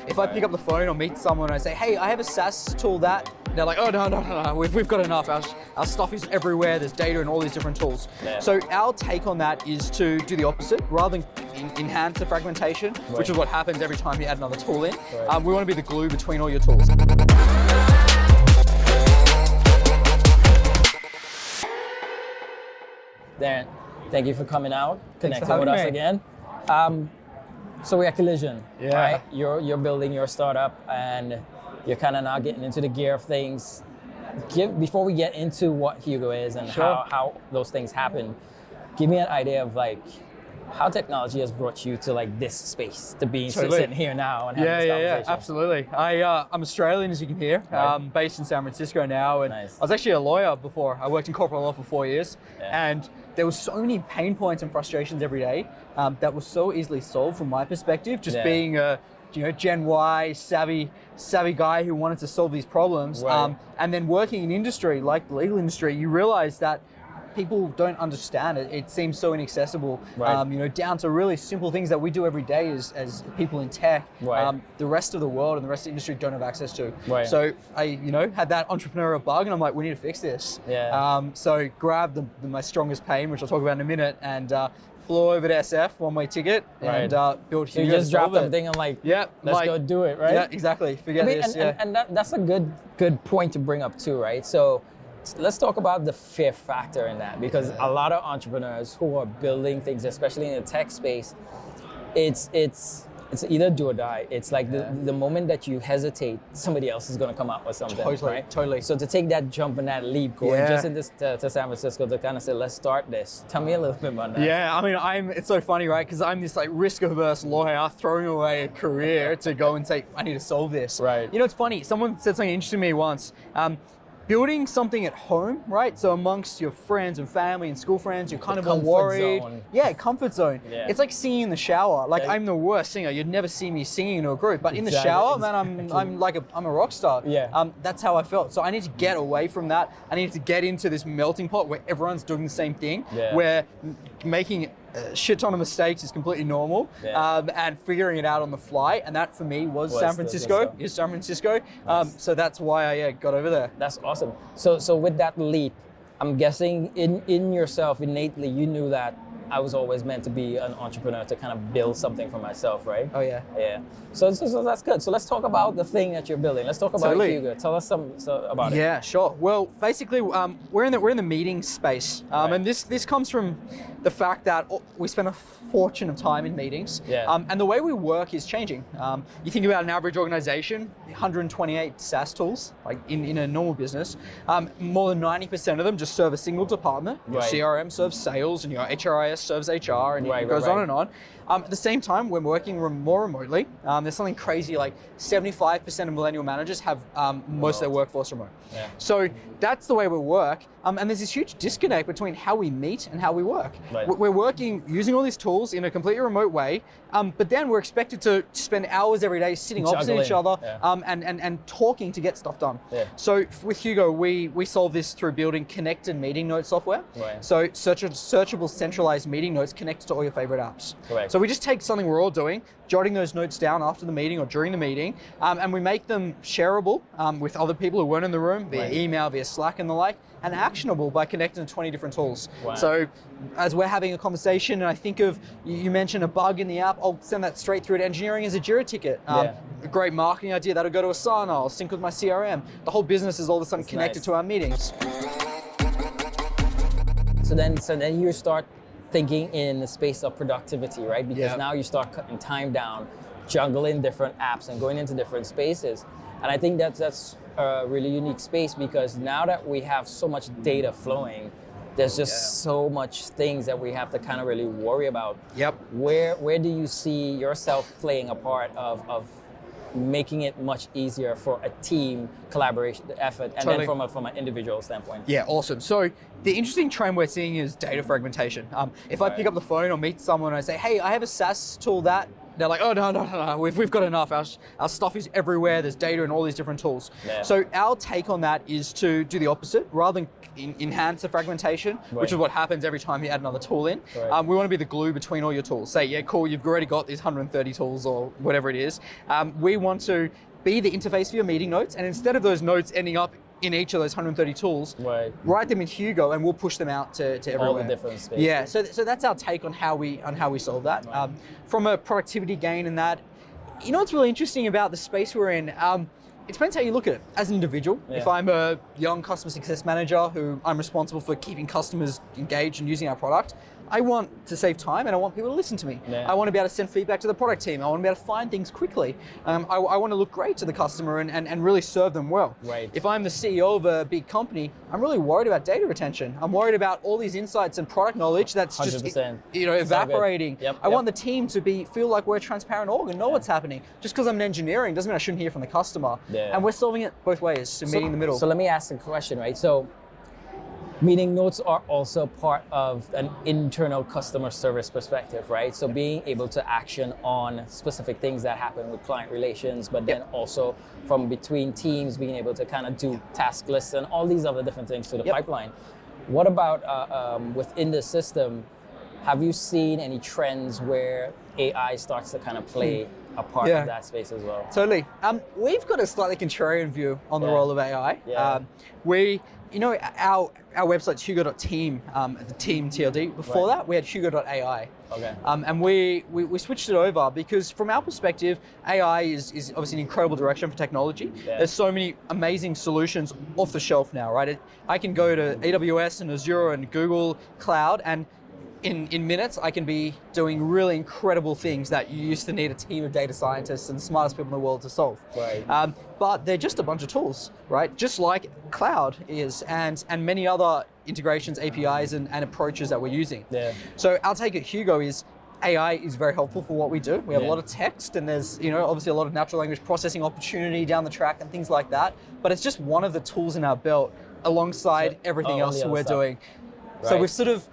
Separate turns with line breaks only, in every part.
If I pick up the phone or meet someone and I say, hey, I have a SaaS tool that, they're like, oh, no, we've got enough. Our stuff is everywhere. There's data and all these different tools.
Yeah.
So our take on that is to do the opposite. Rather than enhance the fragmentation, which is what happens every time you add another tool in, we want to be the glue between all your tools.
Darren, thank you for coming out, connecting with us again. So we're at Collision, right? You're building your startup and you're kind of now getting into the gear of things. Before we get into what Hugo is and how those things happen, give me an idea of like how technology has brought you to like this space, to be sitting here now and having this conversation.
Yeah, absolutely. I'm Australian, as you can hear, based in San Francisco now, and I was actually a lawyer before. I worked in corporate law for 4 years, and there was so many pain points and frustrations every day that was so easily solved from my perspective, just being a Gen Y savvy guy who wanted to solve these problems, and then working in industry like the legal industry, you realize that people don't understand it. It seems so inaccessible, down to really simple things that we do every day as people in tech. The rest of the world and the rest of the industry don't have access to. So I, had that entrepreneurial bug, and I'm like, we need to fix this. So grabbed my strongest pain, which I'll talk about in a minute, and flew over to SF, one-way ticket, and built Hugos.
So you just dropped everything and let's go do it, right?
Yeah, exactly. Forget this.
And that's a good point to bring up too, right? So let's talk about the fear factor in that, because a lot of entrepreneurs who are building things, especially in the tech space, it's either do or die. It's like the moment that you hesitate, somebody else is going to come out with something.
Totally.
So to take that jump and that leap, going just in this to San Francisco to kind of say, let's start this. Tell me a little bit about that.
Yeah, I mean, it's so funny, right? Because I'm this like risk-averse lawyer throwing away a career to go and say, I need to solve this. It's funny. Someone said something interesting to me once. Building something at home, right? So amongst your friends and family and school friends, you're kind of more worried. Comfort zone. It's like singing in the shower. Like I'm the worst singer. You'd never see me singing in a group, but in the shower, man, I'm a rock star. That's how I felt. So I need to get away from that. I need to get into this melting pot where everyone's doing the same thing, where making a shit ton of mistakes is completely normal, and figuring it out on the fly. And that for me was San Francisco. So that's why I got over there.
That's awesome. So with that leap, I'm guessing in yourself innately you knew that I was always meant to be an entrepreneur, to kind of build something for myself, right?
Oh yeah.
So that's good. So let's talk about the thing that you're building. Let's talk about Hugo. Tell us about it. Yeah,
sure. Well, basically, we're in the meeting space, and this comes from the fact that we spend a fortune of time in meetings, and the way we work is changing. You think about an average organization, 128 SaaS tools, like in a normal business, more than 90% of them just serve a single department. Your CRM serves sales, and your HRIS serves HR, and it goes on and on. At the same time, we're working more remotely. There's something crazy like 75% of millennial managers have most of their workforce remote. So that's the way we work. And there's this huge disconnect between how we meet and how we work. We're working using all these tools in a completely remote way, but then we're expected to spend hours every day sitting opposite each other and talking to get stuff done. So with Hugo, we solve this through building connected meeting note software. So searchable centralized meeting notes connected to all your favorite apps. So we just take something we're all doing, jotting those notes down after the meeting or during the meeting, and we make them shareable with other people who weren't in the room via email, via Slack and the like, and actionable by connecting to 20 different tools. So as we're having a conversation and I think of, you mentioned a bug in the app, I'll send that straight through to engineering as a Jira ticket. A great marketing idea, that'll go to Asana, I'll sync with my CRM. The whole business is all of a sudden connected to our meetings.
So then you start thinking in the space of productivity, right? Because now you start cutting time down, juggling different apps and going into different spaces. And I think that's a really unique space, because now that we have so much data flowing, there's just so much things that we have to kind of really worry about. Where do you see yourself playing a part of making it much easier for a team collaboration effort, and then from an individual standpoint?
Yeah, awesome. So the interesting trend we're seeing is data fragmentation. If I pick up the phone or meet someone and I say, hey, I have a SaaS tool that, they're like, oh, no, we've got enough. Our stuff is everywhere. There's data and all these different tools. Yeah. So our take on that is to do the opposite. Rather than enhance the fragmentation, which is what happens every time you add another tool in. Right. We want to be the glue between all your tools. Say, yeah, cool, you've already got these 130 tools or whatever it is. We want to be the interface for your meeting notes, and instead of those notes ending up in each of those 130 tools, write them in Hugo, and we'll push them out to everywhere.
All the different spaces.
Yeah, so that's our take on how we solve that. Right. From a productivity gain and that, you know what's really interesting about the space we're in? It depends how you look at it. As an individual, if I'm a young customer success manager who I'm responsible for keeping customers engaged and using our product, I want to save time and I want people to listen to me. Yeah. I want to be able to send feedback to the product team. I want to be able to find things quickly. I want to look great to the customer and really serve them well. Right. If I'm the CEO of a big company, I'm really worried about data retention. I'm worried about all these insights and product knowledge that's 100%. Just evaporating. So I want the team to feel like we're a transparent org and know what's happening. Just because I'm in engineering doesn't mean I shouldn't hear from the customer. Yeah. And we're solving it both ways, so meeting in the middle.
So let me ask a question, right? So meeting notes are also part of an internal customer service perspective, right? So being able to action on specific things that happen with client relations, but then also from between teams, being able to kind of do task lists and all these other different things to the pipeline. What about within the system? Have you seen any trends where AI starts to kind of play a part of that space as well?
Totally. We've got a slightly contrarian view on the role of AI. Our website's hugo.team, the team TLD. Before that, we had hugo.ai. Okay. And we switched it over because from our perspective, AI is obviously an incredible direction for technology. Yeah. There's so many amazing solutions off the shelf now, right? I can go to AWS and Azure and Google Cloud, and in minutes, I can be doing really incredible things that you used to need a team of data scientists and the smartest people in the world to solve. Right. But they're just a bunch of tools, right? Just like cloud is, and many other integrations, APIs, and approaches that we're using. Yeah. So our take at Hugo is AI is very helpful for what we do. We have a lot of text, and there's obviously a lot of natural language processing opportunity down the track and things like that. But it's just one of the tools in our belt alongside everything else we're doing. Right. So we've sort of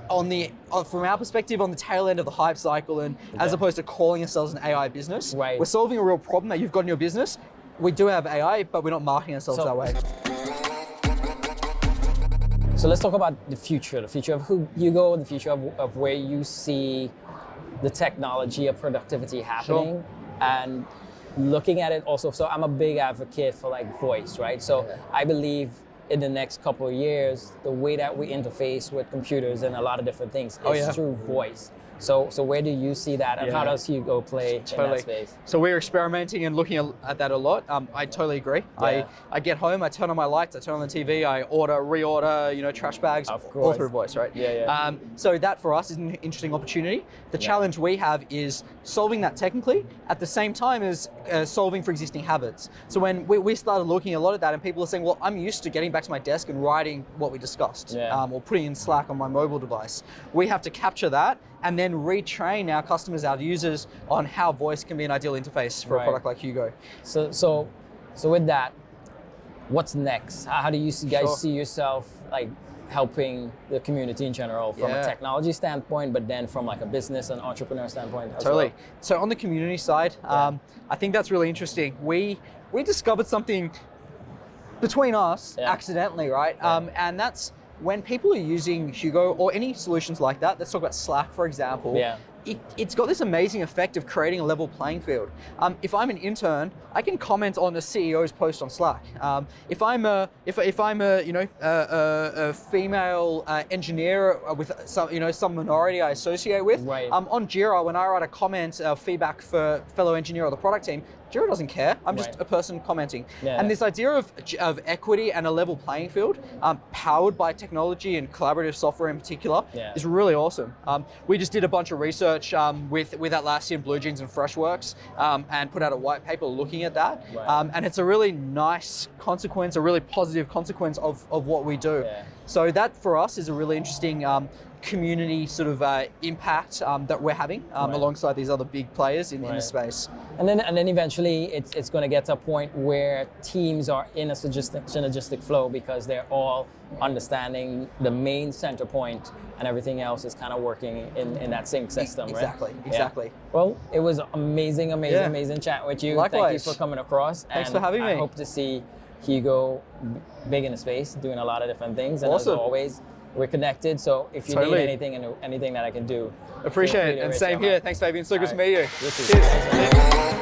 from our perspective, on the tail end of the hype cycle, and as opposed to calling ourselves an AI business, we're solving a real problem that you've got in your business. We do have AI, but we're not marketing ourselves that way.
So let's talk about the future of Hugo, the future of where you see the technology of productivity happening, and looking at it also. So I'm a big advocate for voice, right? So I believe in the next couple of years, the way that we interface with computers and a lot of different things is through voice. So where do you see that, and how does Hugo play in that space?
So we're experimenting and looking at that a lot. I totally agree. Yeah. I get home, I turn on my lights, I turn on the TV, I reorder, trash bags, all through voice, right? Yeah. So that for us is an interesting opportunity. The challenge we have is solving that technically at the same time as solving for existing habits. So when we started looking a lot at that, and people are saying, well, I'm used to getting back to my desk and writing what we discussed, or putting in Slack on my mobile device. We have to capture that and then retrain our customers, our users, on how voice can be an ideal interface for a product like Hugo.
So with that, what's next? How do you guys see yourself helping the community in general from a technology standpoint, but then from a business and entrepreneur standpoint as well?
So on the community side, I think that's really interesting. We discovered something between us accidentally, right? And that's when people are using Hugo or any solutions like that. Let's talk about Slack, for example. It's got this amazing effect of creating a level playing field. If I'm an intern, I can comment on a CEO's post on Slack. If I'm a female engineer with some minority I associate with, on Jira, when I write a comment, feedback for fellow engineer or the product team, Jira doesn't care. I'm just a person commenting. And this idea of equity and a level playing field, powered by technology and collaborative software in particular, is really awesome. We just did a bunch of research with Atlassian, Blue Jeans, and Freshworks, and put out a white paper looking at that. And it's a really nice consequence, a really positive consequence of what we do. So that for us is a really interesting community sort of impact that we're having alongside these other big players in the space.
And then eventually it's going to get to a point where teams are in a synergistic flow because they're all understanding the main center point and everything else is kind of working in that sync system,
exactly,
right?
Exactly.
Yeah. Well, it was amazing chat with you.
Likewise.
Thank you for coming across.
Thanks for having me.
I hope to see Hugo big in the space, doing a lot of different things. And
awesome.
As always, we're connected. So if you need anything that I can do,
appreciate it. And same here. Thanks, Fabian. So good to meet you.
Cheers.